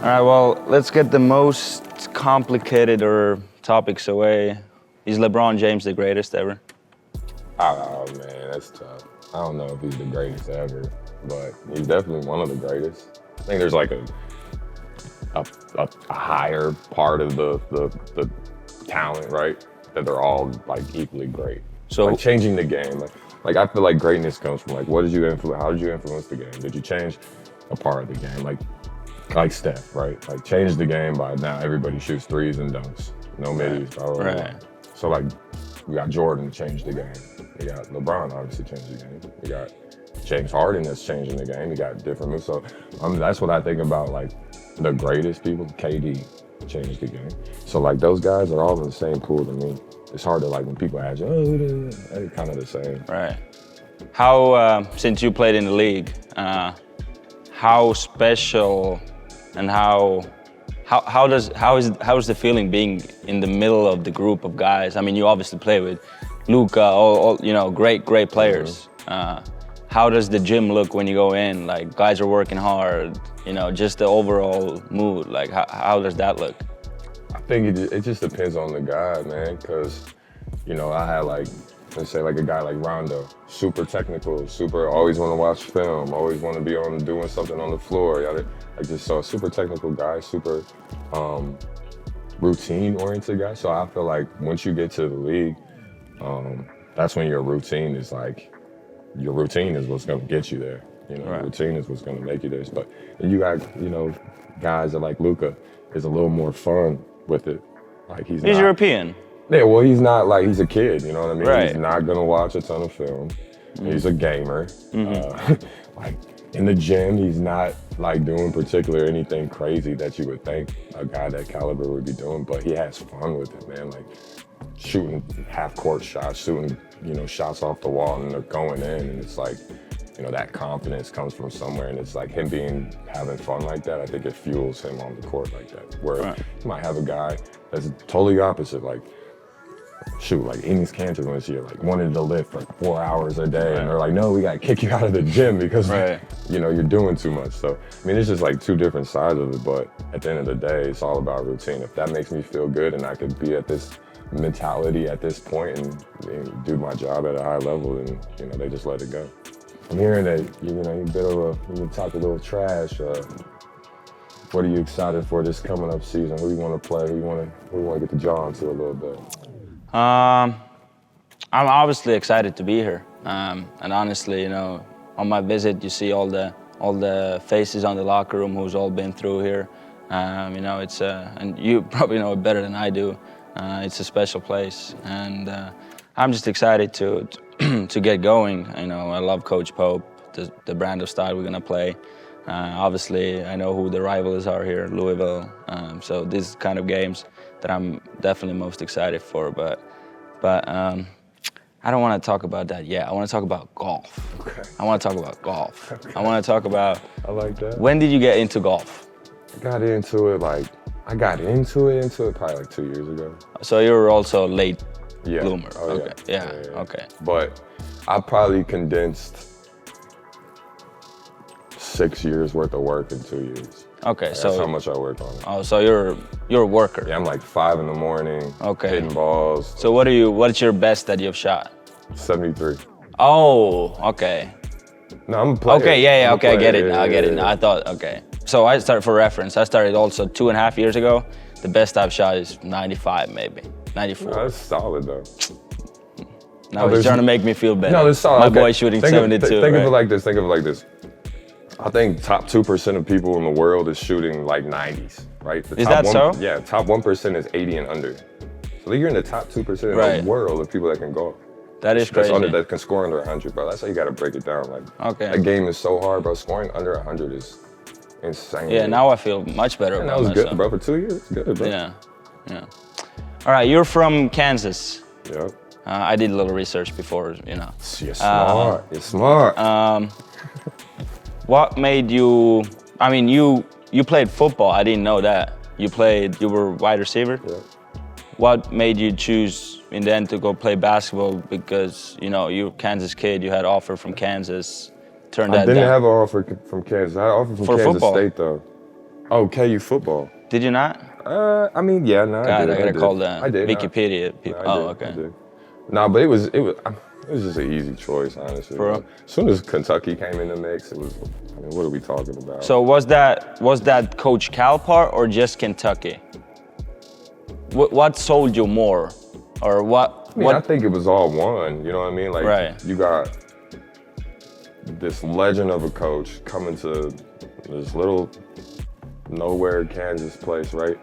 right, well, let's get the most complicated or topics away. Is LeBron James the greatest ever? Oh man, that's tough. I don't know if he's the greatest ever, but he's definitely one of the greatest. I think there's like a higher part of the talent, right? That they're all like equally great. So like changing the game. Like I feel like greatness comes from like what did you influence? How did you influence the game? Did you change a part of the game? Like Steph, right? Like change the game by now everybody shoots threes and dunks. No middies, blah, blah, blah. Right. So like we got Jordan changed the game. We got LeBron obviously changed the game. We got James Harden that's changing the game. We got different moves. So that's what I think about like the greatest people. KD changed the game. So like those guys are all in the same pool to me. It's hard to like when people ask you, they're kind of the same. Right. How since you played in the league, how special and how is the feeling being in the middle of the group of guys? I mean, you obviously play with Luka, all great players. Mm-hmm. How does the gym look when you go in? Like guys are working hard, just the overall mood. Like how does that look? I think it just depends on the guy, man. Because I had like, let's say like a guy like Rondo, super technical, super always want to watch film, always want to be doing something on the floor. Like just so super technical guy, super routine oriented guy. So I feel like once you get to the league, that's when your routine is what's going to get you there. Right. Routine is what's going to make you there. But you got guys that like Luka is a little more fun with it. Like he's not, European. Yeah, well, he's not like he's a kid. You know what I mean? Right. He's not gonna watch a ton of film. Mm-hmm. He's a gamer. Mm-hmm. Like in the gym, he's not like doing particular anything crazy that you would think a guy that caliber would be doing. But he has fun with it, man. Like shooting half-court shots, shooting shots off the wall, and they're going in, and it's like that confidence comes from somewhere, and it's like him having fun like that. I think it fuels him on the court like that. Where you might have a guy that's totally opposite, like Enes Kanter this year, like wanted to lift for 4 hours a day, and they're like, no, we gotta kick you out of the gym because you're doing too much. So I mean, it's just like two different sides of it. But at the end of the day, it's all about routine. If that makes me feel good, and I could be at this mentality at this point and do my job at a high level, and they just let it go. I'm hearing that you talk a little trash. What are you excited for this coming up season? Who do you want to play? Who you want to get the jaw onto a little bit? I'm obviously excited to be here, and honestly, on my visit, you see all the faces on the locker room who's all been through here. It's and you probably know it better than I do. It's a special place, and I'm just excited to get going. I love Coach Pope, the brand of style we're gonna play. Obviously, I know who the rivals are here, Louisville. So these kind of games that I'm definitely most excited for. But I don't want to talk about that yet. I want to talk about golf. Okay. I want to talk about golf. Okay. I want to talk about. I like that. When did you get into golf? I got into it probably like 2 years ago. So you were also late bloomer. Oh, okay. Yeah. Okay. But I probably condensed 6 years worth of work in 2 years. Okay, so that's how much I work on it. Oh, so you're a worker. Yeah, I'm like 5 in the morning. Okay. Hitting balls. So what's your best that you've shot? 73. Oh, okay. No, I'm a player. Okay, yeah, okay, I get it Yeah, now. I get it now. I thought, okay. So I started, for reference, I started also 2.5 years ago. The best I've shot is 95, maybe 94. No, that's solid though. Now he's trying to make me feel better. No, that's solid. My boy shooting 72. Think of it like this. I think top 2% of people in the world is shooting like 90s, right? Is that so? Yeah, top 1% is 80 and under. So you're in the top 2% of the world of people that can go. That is crazy. That can score under 100, bro. That's how you got to break it down. Like, okay. That game is so hard, bro. Scoring under 100 is insane. Yeah, now I feel much better about myself. That was myself. good, bro. For 2 years, it's good, bro. Yeah. All right, you're from Kansas. Yep. I did a little research before, You're smart. You're smart. What made you? I mean, you played football. I didn't know that. You were wide receiver. Yeah. What made you choose in the end to go play basketball? Because you're a Kansas kid. You had an offer from Kansas. Turned that down. I didn't have an offer from Kansas. I had an offer from Kansas football. State though. Oh, KU football. Did you not? I mean, yeah, no, God, I did. I gotta call the I did. Wikipedia No, people. I Oh, did, okay. I did. No, but it was just an easy choice, honestly. For real? As soon as Kentucky came in the mix, it was. I mean, what are we talking about? So was that Coach Cal part or just Kentucky? What sold you more, or what? I mean, I think it was all one. You know what I mean? Like, Right. you got this legend of a coach coming to this little nowhere Kansas place, right?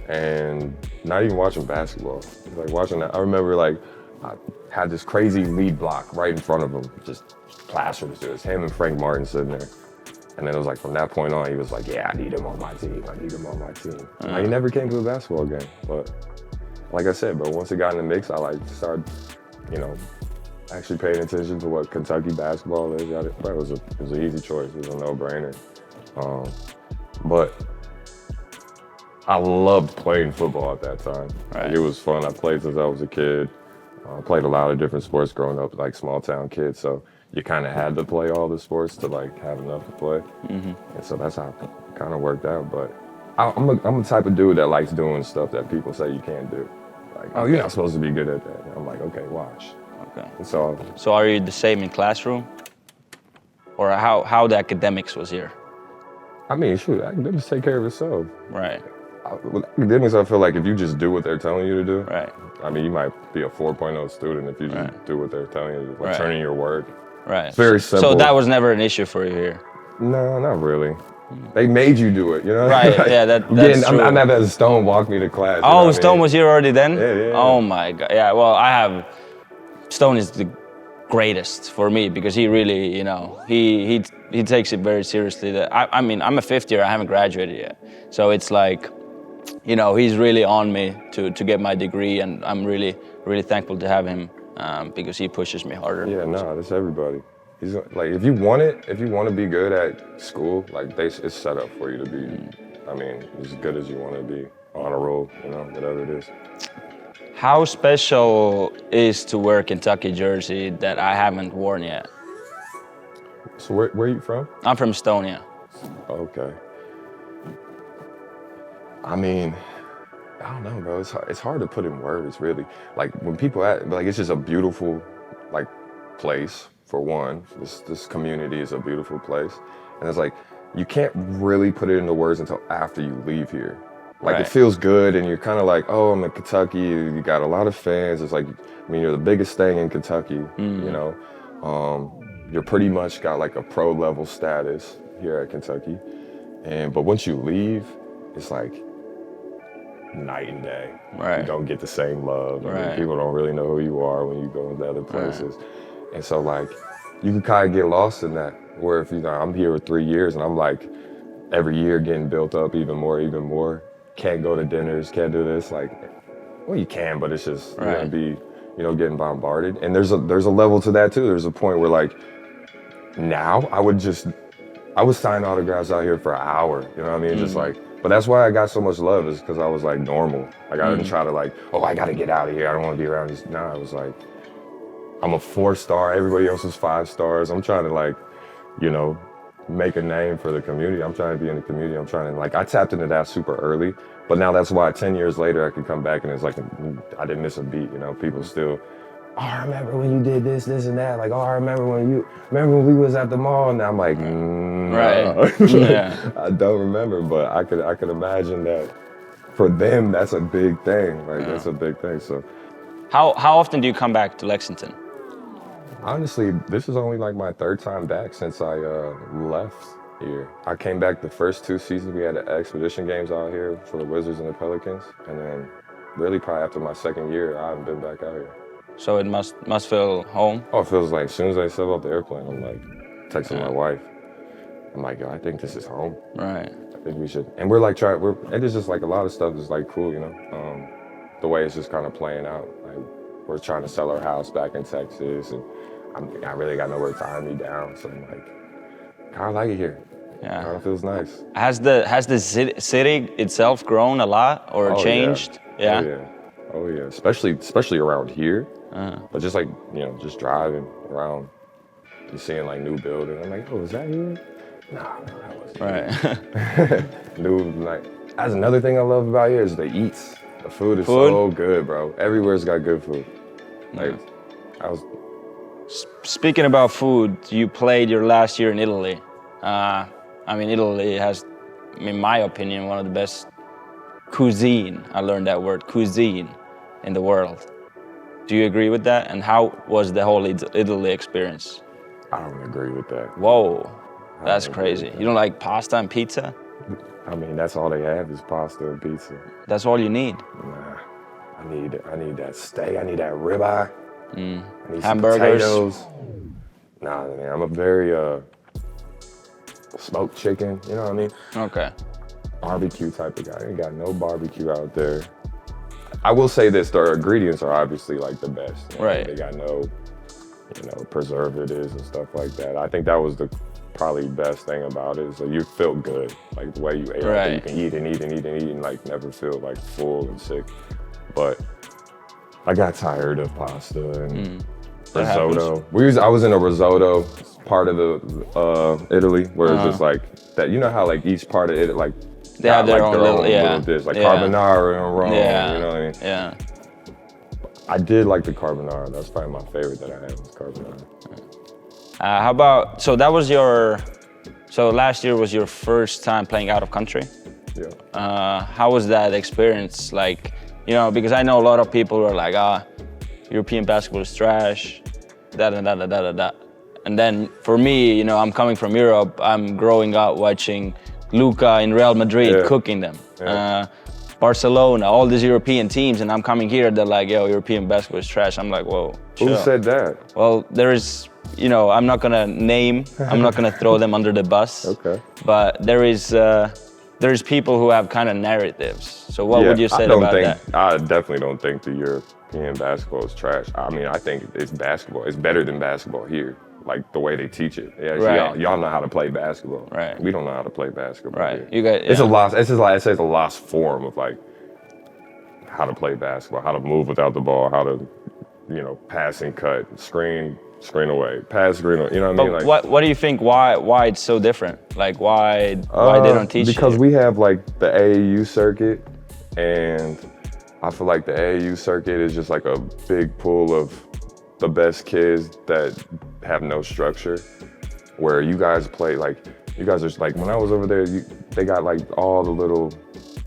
And not even watching basketball. Like watching that, I remember like I had this crazy lead block right in front of him, just plastered to us. Him and Frank Martin sitting there. And then it was like from that point on, he was like, yeah, I need him on my team. I need him on my team. Like, he never came to a basketball game, but like I said, but once it got in the mix, I like started, you know, actually paying attention to what Kentucky basketball is. It was an easy choice. It was a no-brainer. But I loved playing football at that time. Right. Like, it was fun. I played since I was a kid. I played a lot of different sports growing up, like small town kid. So you kind of had to play all the sports to like have enough to play. And so that's how it kind of worked out. But I'm the type of dude that likes doing stuff that people say you can't do. Like, oh, you're not supposed to be good at that. And I'm like, okay, watch. Okay. And so are you the same in classroom, or how the academics was here? I mean, shoot, academics take care of itself. Right. With academics, I feel like if you just do what they're telling you to do, Right. I mean, you might be a 4.0 student if you just do what they're telling you to do, like turning your work. Right. It's very simple. So that was never an issue for you here. No, not really. They made you do it, you know? Right. Yeah, that's true. I'm not that Stone walked me to class. You know Oh, what I Stone mean? was here already then? Yeah. Oh my God. Yeah. Well, Stone is the greatest for me because he really, you know, he takes it very seriously. I mean, I'm a fifth year. I haven't graduated yet, so it's like, you know, he's really on me to get my degree, and I'm really thankful to have him because he pushes me harder. Yeah, no, that's everybody. He's like, if you want to be good at school, like it's set up for you to be. I mean, as good as you want to be on a roll, you know, whatever it is. How special is to wear a Kentucky jersey that I haven't worn yet? So where are you from? I'm from Estonia. Okay. I mean, I don't know, bro. It's hard to put in words, really. Like when people like, it's just a beautiful, like, place. For one, this community is a beautiful place, and it's like you can't really put it into words until after you leave here. Like it feels good, and you're kind of like, oh, I'm in Kentucky. You got a lot of fans. It's like, I mean, you're the biggest thing in Kentucky. You know, you're pretty much got like a pro level status here at Kentucky, but once you leave, it's like night and day. Right. You don't get the same love. Right. I mean, people don't really know who you are when you go into other places. And so like, you can kind of get lost in that, where if, you know, I'm here for 3 years and I'm like, every year getting built up even more, can't go to dinners, can't do this, like, well, you can, but it's just, you're gonna be, you know, getting bombarded. And there's a level to that too. There's a point where like, now I would sign autographs out here for an hour, you know what I mean? Just like, but that's why I got so much love, is because I was like normal. Like I didn't try to like, oh, I gotta get out of here, I don't wanna be around these. No, I was like, I'm a 4-star, everybody else is 5 stars. I'm trying to like, you know, make a name for the community. I'm trying to be in the community. I'm trying to like, I tapped into that super early, but now that's why 10 years later I could come back and it's like, I didn't miss a beat, you know, people still, oh, I remember when you did this and that. Like, oh, I remember when we was at the mall. And I'm like, Right. Yeah. I don't remember, but I could imagine that for them, that's a big thing. Like, that's a big thing, so. How often do you come back to Lexington? Honestly, this is only like my 3rd time back since I left here. I came back the first 2 seasons. We had the expedition games out here for the Wizards and the Pelicans. And then really probably after my 2nd year, I haven't been back out here. So it must feel home? Oh, it feels like as soon as I step off the airplane, I'm like texting my wife. I'm like, yo, I think this is home. Right. I think we should. And we're like and it's just like a lot of stuff is like cool, you know? The way it's just kind of playing out. Like we're trying to sell our house back in Texas, and I really got nowhere tying me down, so I'm like, kind of like it here. Yeah. Kind of feels nice. Has the city itself grown a lot or changed? Yeah. Oh yeah. Especially around here. But just like, you know, just driving around, you're seeing like new buildings. I'm like, oh, is that here? Nah, that was Right. Dude, like, that's another thing I love about here is the eats. The food is so good, bro. Everywhere's got good food. Like, I was. Speaking about food, you played your last year in Italy. I mean, Italy has, in my opinion, one of the best cuisine. I learned that word, cuisine, in the world. Do you agree with that? And how was the whole Italy experience? I don't agree with that. Whoa, that's crazy. You don't like pasta and pizza? I mean, that's all they have is pasta and pizza. That's all you need? Nah, I need that steak. I need that ribeye. I need Hamburgers. some potatoes. Nah, man, I'm a very smoked chicken. You know what I mean? Okay. Barbecue type of guy. I ain't got no barbecue out there. I will say this: their ingredients are obviously like the best. You know? Right. They got no, preservatives and stuff like that. I think that was the probably best thing about it is that you feel good, like the way you ate. Right. You can eat and eat and eat and eat and like never feel like full and sick. But I got tired of pasta and risotto. I was in a risotto part of the Italy where it's just like that. You know how like each part of it like they have their own little dish, like carbonara and Rome. Yeah. You know what I mean? Yeah. I did like the carbonara. That's probably my favorite that I had was carbonara. How about, so last year was your first time playing out of country? Yeah. How was that experience? Like, because I know a lot of people who are like, European basketball is trash, da. And then for me, I'm coming from Europe, I'm growing up watching Luka in Real Madrid cooking them. Yeah. Barcelona, all these European teams, and I'm coming here, they're like, yo, European basketball is trash. I'm like, whoa, chill. Who said that? Well, there is, I'm not gonna I'm not gonna throw them under the bus. Okay. But there's people who have kind of narratives. So what would you say about that? I definitely don't think the European basketball is trash. I mean, I think it's basketball. It's better than basketball here, like the way they teach it. Yeah, Right. y'all know how to play basketball. Right. We don't know how to play basketball. Right. Here. You guys, It's a lost. It's just like it says a lost form of like how to play basketball, how to move without the ball, how to, pass and cut, screen away, pass, screen away. You know what I mean? But what do you think? Why it's so different? Like why they don't teach? Because it? we have like the AAU circuit, and I feel like the AAU circuit is just like a big pool of the best kids that have no structure. Where you guys play you guys are just like when I was over there, they got like all the little,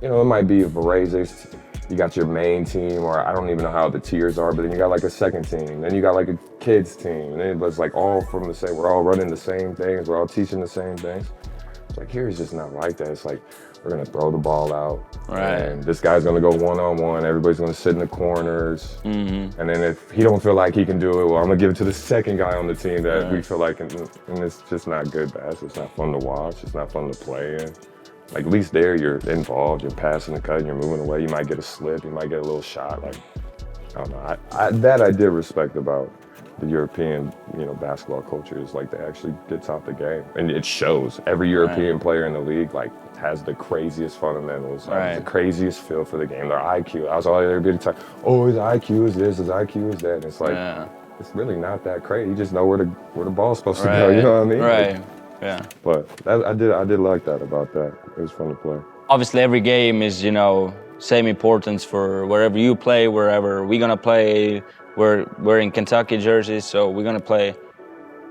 it might be a Varese. You got your main team, or I don't even know how the tiers are, but then you got like a second team, then you got like a kids team, and it was like all from the same, we're all running the same things, we're all teaching the same things. It's like here it's just not like that. It's like we're gonna throw the ball out, right. and this guy's gonna go one-on-one, everybody's gonna sit in the corners, and then if he don't feel like he can do it, well, I'm gonna give it to the second guy on the team that we feel like, and it's just not good basketball. It's not fun to watch, it's not fun to play in. Like at least there you're involved, you're passing the cut, you're moving away, you might get a slip, you might get a little shot. Like, I don't know, that I did respect about the European, basketball culture is like they actually get taught the game. And it shows. Every European player in the league like has the craziest fundamentals, the craziest feel for the game, their IQ. I was all there every time, his IQ is this, his IQ is that. And it's like, it's really not that crazy. You just know where the ball's supposed to go, you know what I mean? Right. Like, yeah. But I did like that about that. It was fun to play. Obviously, every game is, same importance for wherever you play, wherever we're gonna play. We're in Kentucky jerseys, so we're gonna play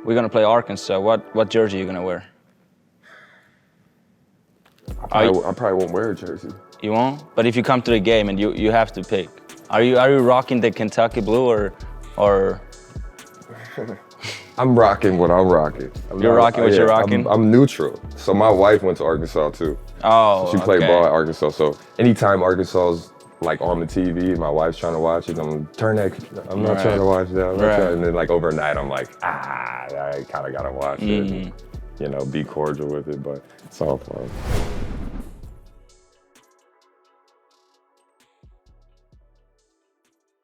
Arkansas. What jersey are you gonna wear? I probably won't wear a jersey. You won't? But if you come to the game and you have to pick, are you rocking the Kentucky blue or? I'm rocking what I'm rocking. You're rocking what you're rocking? I'm neutral. So my wife went to Arkansas too. Oh, she played ball at Arkansas. So anytime Arkansas's like on the TV, my wife's trying to watch it, I'm not trying to watch that. And then like overnight, I'm like, I kind of gotta watch it. And, be cordial with it, but it's all fun.